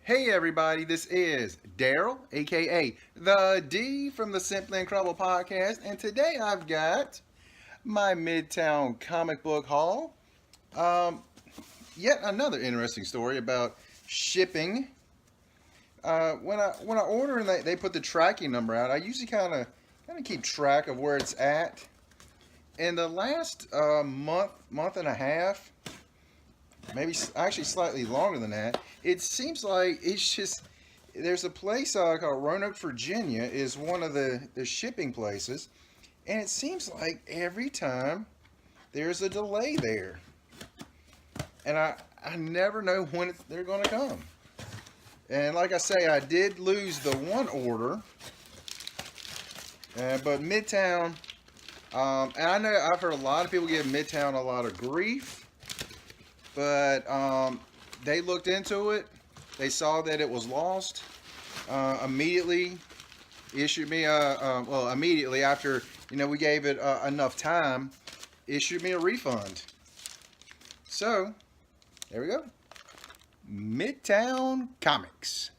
Hey everybody, this is Daryl, aka the D from the Simply Incredible podcast, and today I've got my Midtown comic book haul. Um, Yet another interesting story about shipping. When I order and they put the tracking number out, I usually kind of keep track of where it's at. In the last month and a half, maybe actually slightly longer than that, it seems like it's just there's a place called Roanoke, Virginia, is one of the shipping places, and it seems like every time there's a delay there, and I never know when they're going to come. And like I say, I did lose the one order, but Midtown, and I know I've heard a lot of people give Midtown a lot of grief, but they looked into it. They saw that it was lost. Immediately issued me immediately after we gave it enough time, issued me a refund. So there we go, Midtown Comics.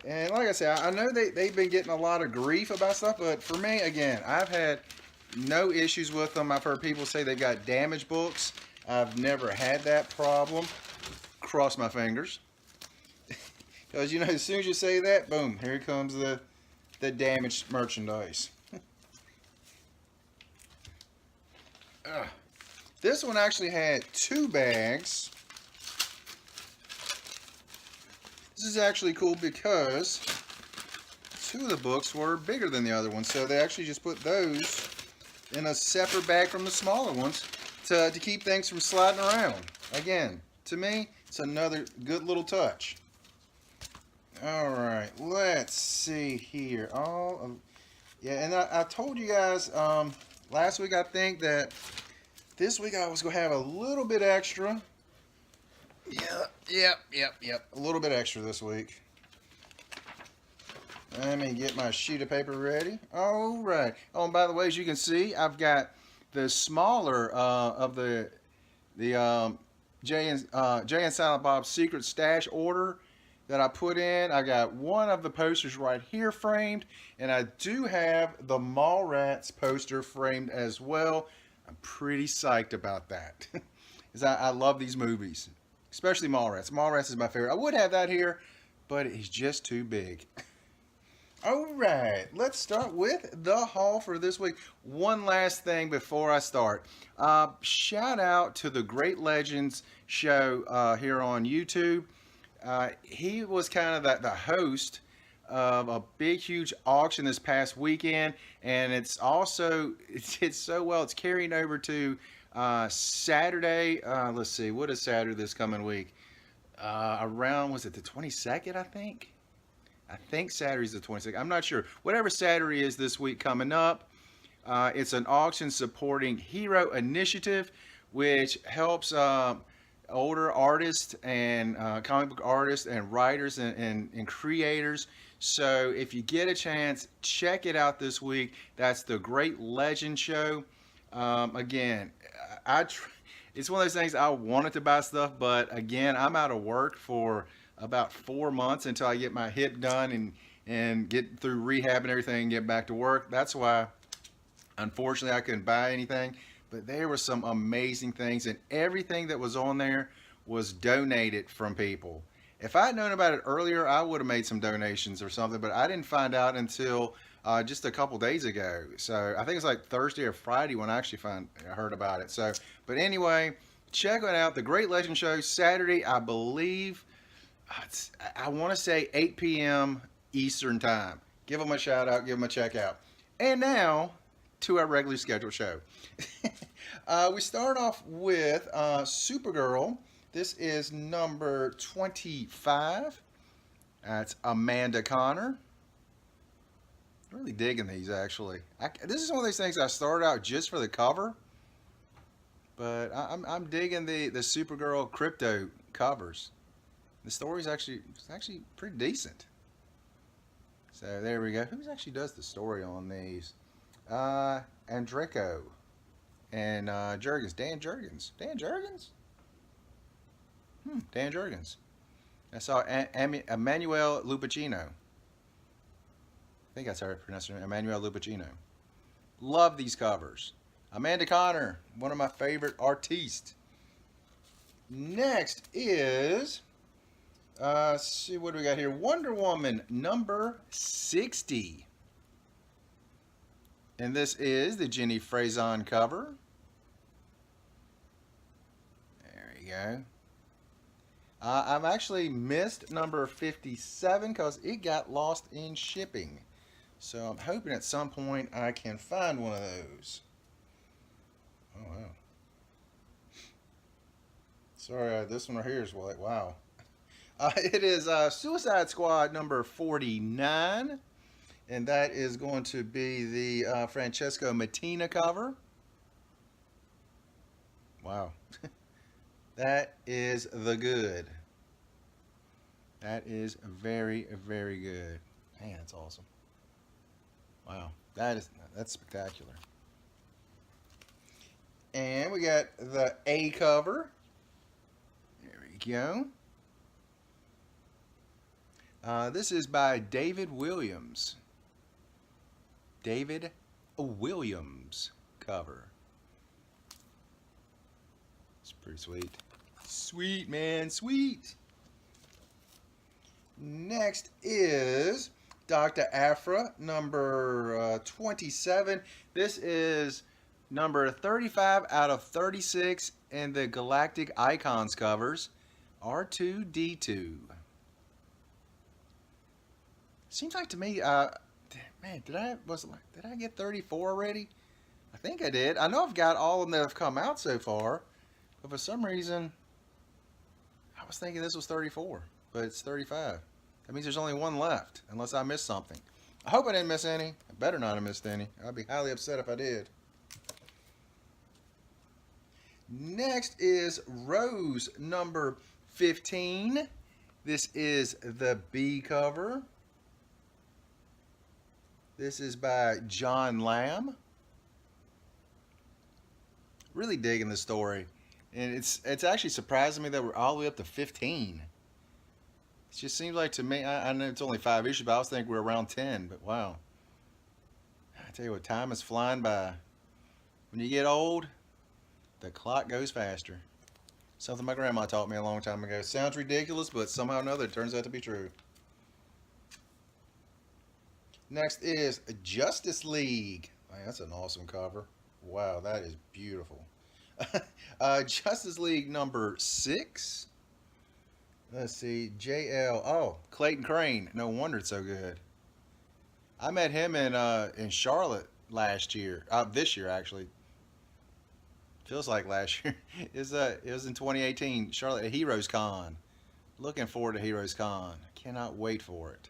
And like I said, I know they've been getting a lot of grief about stuff, but for me, again, I've had no issues with them. I've heard people say they got damaged books. I've never had that problem. Cross my fingers. Because as soon as you say that, boom, here comes the damaged merchandise. This one actually had two bags. This is actually cool because two of the books were bigger than the other one, so they actually just put those in a separate bag from the smaller ones to keep things from sliding around. Again, to me, it's another good little touch. All right, let's see here. And I told you guys last week, I think, that this week I was gonna have a little bit extra. Yep. A little bit extra this week. Let me get my sheet of paper ready. All right. Oh, and by the way, as you can see, I've got the smaller of the Jay and Silent Bob's Secret Stash order that I put in. I got one of the posters right here framed, and I do have the Mallrats poster framed as well. I'm pretty psyched about that, because I love these movies, especially Mallrats. Mallrats is my favorite. I would have that here, but it's just too big. All right, let's start with the haul for this week. One last thing before I start. Shout out to the Great Legends show here on YouTube. He was kind of the host of a big, huge auction this past weekend, and it's also it's so well. It's carrying over to Saturday. Let's see, what is Saturday this coming week? Around, was it the 22nd? I think Saturday's the 22nd. I'm not sure. Whatever Saturday is this week coming up, it's an auction supporting Hero Initiative, which helps older artists and comic book artists and writers and creators. So if you get a chance, check it out this week. That's the Great Legend Show. Again, it's one of those things I wanted to buy stuff, but again, I'm out of work for about 4 months until I get my hip done and get through rehab and everything and get back to work. That's why, unfortunately, I couldn't buy anything. But there were some amazing things, and everything that was on there was donated from people. If I had known about it earlier, I would have made some donations or something, but I didn't find out until just a couple days ago. So I think it's like Thursday or Friday when I actually heard about it. So, but anyway, check it out. The Great Legend Show, Saturday, I believe. I want to say 8 p.m. Eastern Time. Give them a shout out, give them a check out. And now to our regularly scheduled show. We start off with Supergirl. This is number 25. That's Amanda Conner. Really digging these, actually. This is one of these things I started out just for the cover, but I'm digging the Supergirl Crypto covers. The story's actually pretty decent. So there we go. Who actually does the story on these? Andreyko and Jurgens. Dan Jurgens. Dan Jurgens? Dan Jurgens. I saw Emmanuel Lupacino. I think that's how I pronounce it. Emmanuel Lupacino. Love these covers. Amanda Conner, one of my favorite artistes. Next is, let's see what do we got here. Wonder Woman number 60. And this is the Jenny Frison cover. There you go. I've actually missed number 57 because it got lost in shipping. So I'm hoping at some point I can find one of those. Oh, wow. Sorry, this one right here is like, wow. It is Suicide Squad number 49. And that is going to be the Francesco Mattina cover. Wow. That is the good. That is very, very good. Man, that's awesome. Wow. That's spectacular. And we got the A cover. There we go. This is by David Williams. David Williams cover. It's pretty sweet. Sweet, man, sweet. Next is Dr. Aphra, number 27. This is number 35 out of 36 in the Galactic Icons covers. R2-D2. Seems like to me, man, did I get 34 already? I think I did. I know I've got all of them that have come out so far, but for some reason, I was thinking this was 34, but it's 35. That means there's only one left, unless I missed something. I hope I didn't miss any. I better not have missed any. I'd be highly upset if I did. Next is Rose number 15. This is the B cover. This is by John Lamb. Really digging the story. And it's actually surprising me that we're all the way up to 15. It just seems like to me, I know it's only 5 issues, but I was thinking we're around 10. But wow. I tell you what, time is flying by. When you get old, the clock goes faster. Something my grandma taught me a long time ago. Sounds ridiculous, but somehow or another it turns out to be true. Next is Justice League. Man, that's an awesome cover. Wow, that is beautiful. Justice League number 6. Let's see, JL. Oh, Clayton Crane. No wonder it's so good. I met him in Charlotte last year. This year actually. Feels like last year. It was in 2018. Charlotte at Heroes Con. Looking forward to Heroes Con. Cannot wait for it.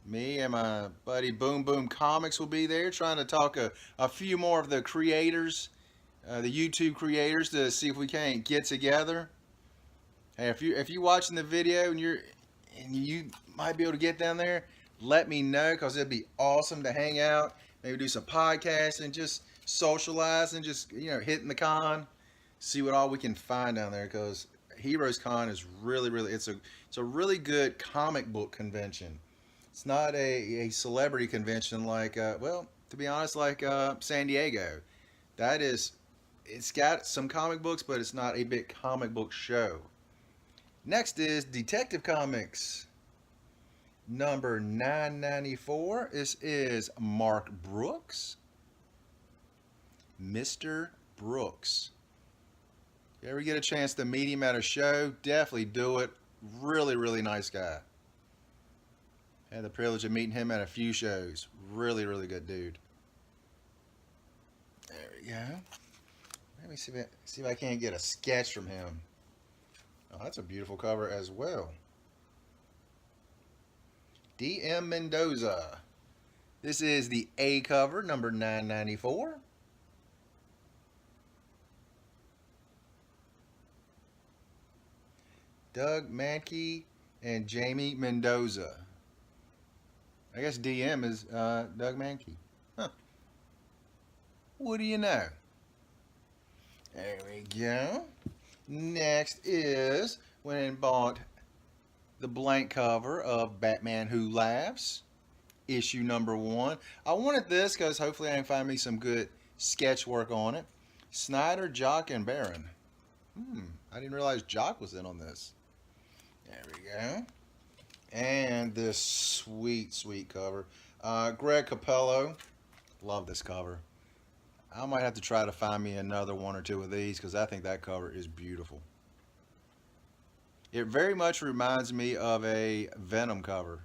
Me and my buddy Boom Boom Comics will be there trying to talk a few more of the creators, the YouTube creators, to see if we can't get together. Hey, if you're watching the video and you might be able to get down there, let me know, because it'd be awesome to hang out, maybe do some podcasts and just socialize and just hitting the con, see what all we can find down there, because Heroes Con is really it's a really good comic book convention. It's not a celebrity convention like, well, to be honest, like San Diego. It's got some comic books, but it's not a big comic book show. Next is Detective Comics number 994. This is Mark Brooks. Mr. Brooks. If you ever get a chance to meet him at a show, definitely do it. Really nice guy. Had the privilege of meeting him at a few shows. Really good dude. There we go. Let me see if I can't get a sketch from him. Oh, that's a beautiful cover as well. D.M. Mendoza. This is the A cover, number 994. Doug Mahnke and Jamie Mendoza. I guess DM is Doug Mahnke. Huh. What do you know? There we go. Next is went and bought the blank cover of Batman Who Laughs, issue number 1. I wanted this because hopefully I can find me some good sketch work on it. Snyder, Jock, and Baron. I didn't realize Jock was in on this. There we go. And this sweet, sweet cover. Greg Capullo. Love this cover. I might have to try to find me another one or two of these because I think that cover is beautiful. It very much reminds me of a Venom cover.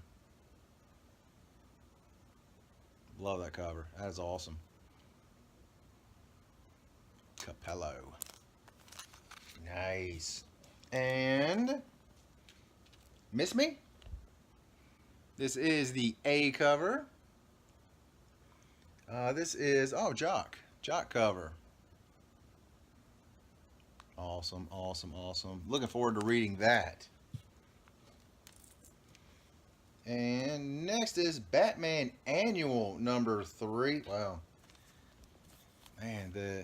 Love that cover. That is awesome. Capullo. Nice. And Miss Me? This is the A cover. This is, Jock. Jock cover. Awesome, awesome, awesome. Looking forward to reading that. And next is Batman Annual number 3. Wow. Man, the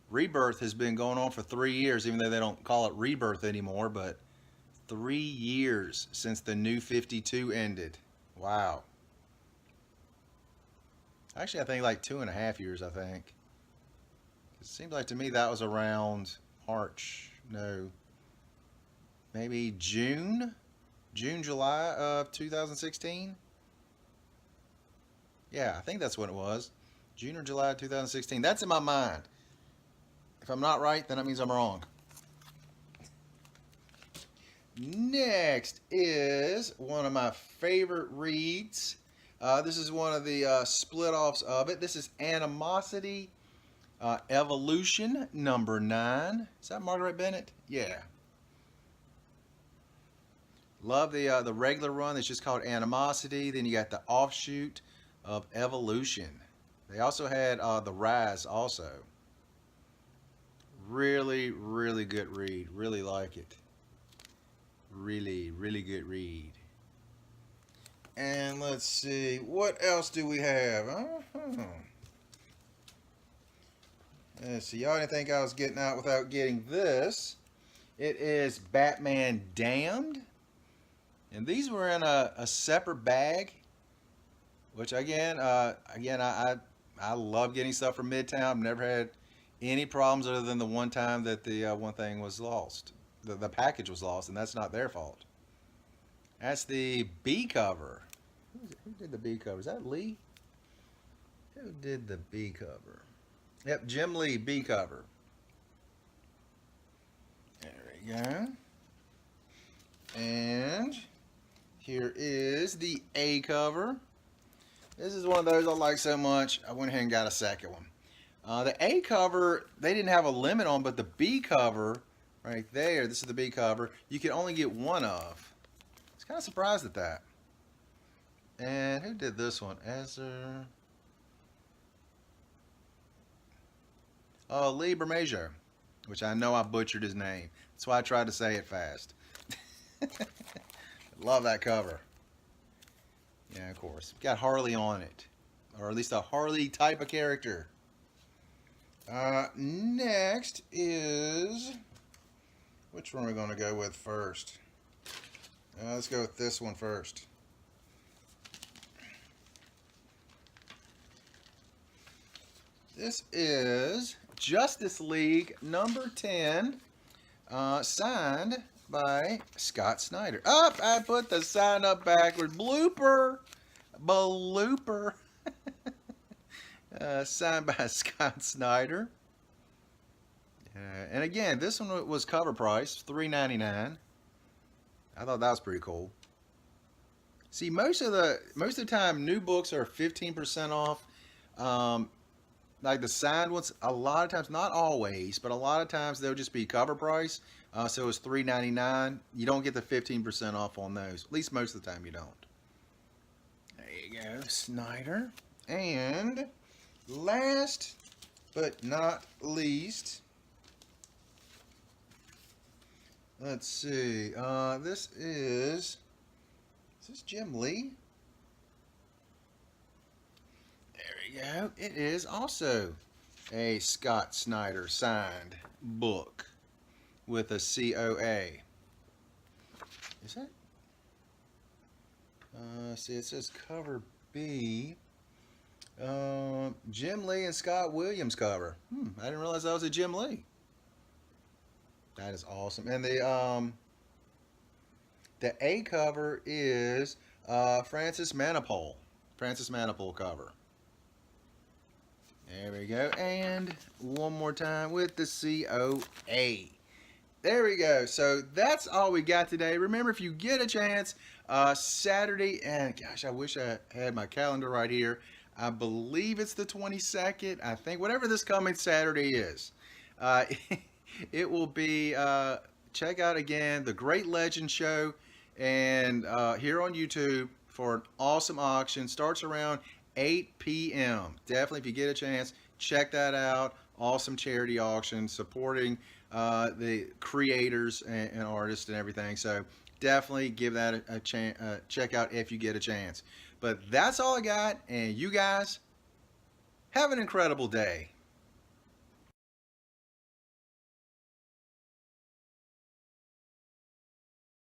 Rebirth has been going on for 3 years, even though they don't call it Rebirth anymore, but 3 years since the New 52 ended. Wow. Actually, I think like 2.5 years, I think. It seems like to me that was around March. No. Maybe June, July of 2016. Yeah, I think that's what it was. June or July of 2016. That's in my mind. If I'm not right, then that means I'm wrong. Next is one of my favorite reads. This is one of the split-offs of it. This is Animosity Evolution number 9. Is that Margaret Bennett? Yeah. Love the regular run that's just called Animosity. Then you got the offshoot of Evolution. They also had the Rise also. Really, really good read. Really like it. Really, really good read. And let's see, what else do we have? Let's see, y'all didn't think I was getting out without getting this. It is Batman Damned. And these were in a separate bag, which again, I love getting stuff from Midtown. I've never had any problems other than the one time that the one thing was lost. The package was lost, and that's not their fault. That's the B cover. Who did the B cover? Is that Lee? Who did the B cover? Yep, Jim Lee, B cover. There we go. And here is the A cover. This is one of those I like so much, I went ahead and got a second one. The A cover, they didn't have a limit on, but the B cover, right there, this is the B cover, you can only get one of. I was kind of surprised at that. And who did this one? Ezra. Lee Bermejo, which I know I butchered his name. That's why I tried to say it fast. Love that cover. Yeah, of course. Got Harley on it. Or at least a Harley type of character. Next is... which one are we going to go with first? Let's go with this one first. This is Justice League number 10, signed by Scott Snyder. I put the sign up backward. Blooper. Signed by Scott Snyder. And again, this one was cover price, $3.99. I thought that was pretty cool. See, most of the time, new books are 15% off. Like the signed ones, a lot of times, not always, but a lot of times they'll just be cover price. So it's $3.99. You don't get the 15% off on those. At least most of the time you don't. There you go, Snyder. And last but not least, let's see. This is this Jim Lee? Go. It is also a Scott Snyder signed book with a COA. Is that? See, it says cover B. Jim Lee and Scott Williams cover. I didn't realize that was a Jim Lee. That is awesome. And the A cover is Francis Manipul. Francis Manipul cover. There we go. And one more time with the COA. There we go. So that's all we got today. Remember, if you get a chance, Saturday, and gosh, I wish I had my calendar right here. I believe it's the 22nd. I think whatever this coming Saturday is, uh, it will be. Check out again the Great Legend Show, and here on YouTube for an awesome auction. Starts around 8 p.m. Definitely, if you get a chance, check that out. Awesome charity auction supporting the creators and artists and everything. So definitely give that a chance. Check out if you get a chance. But that's all I got, and you guys have an incredible day.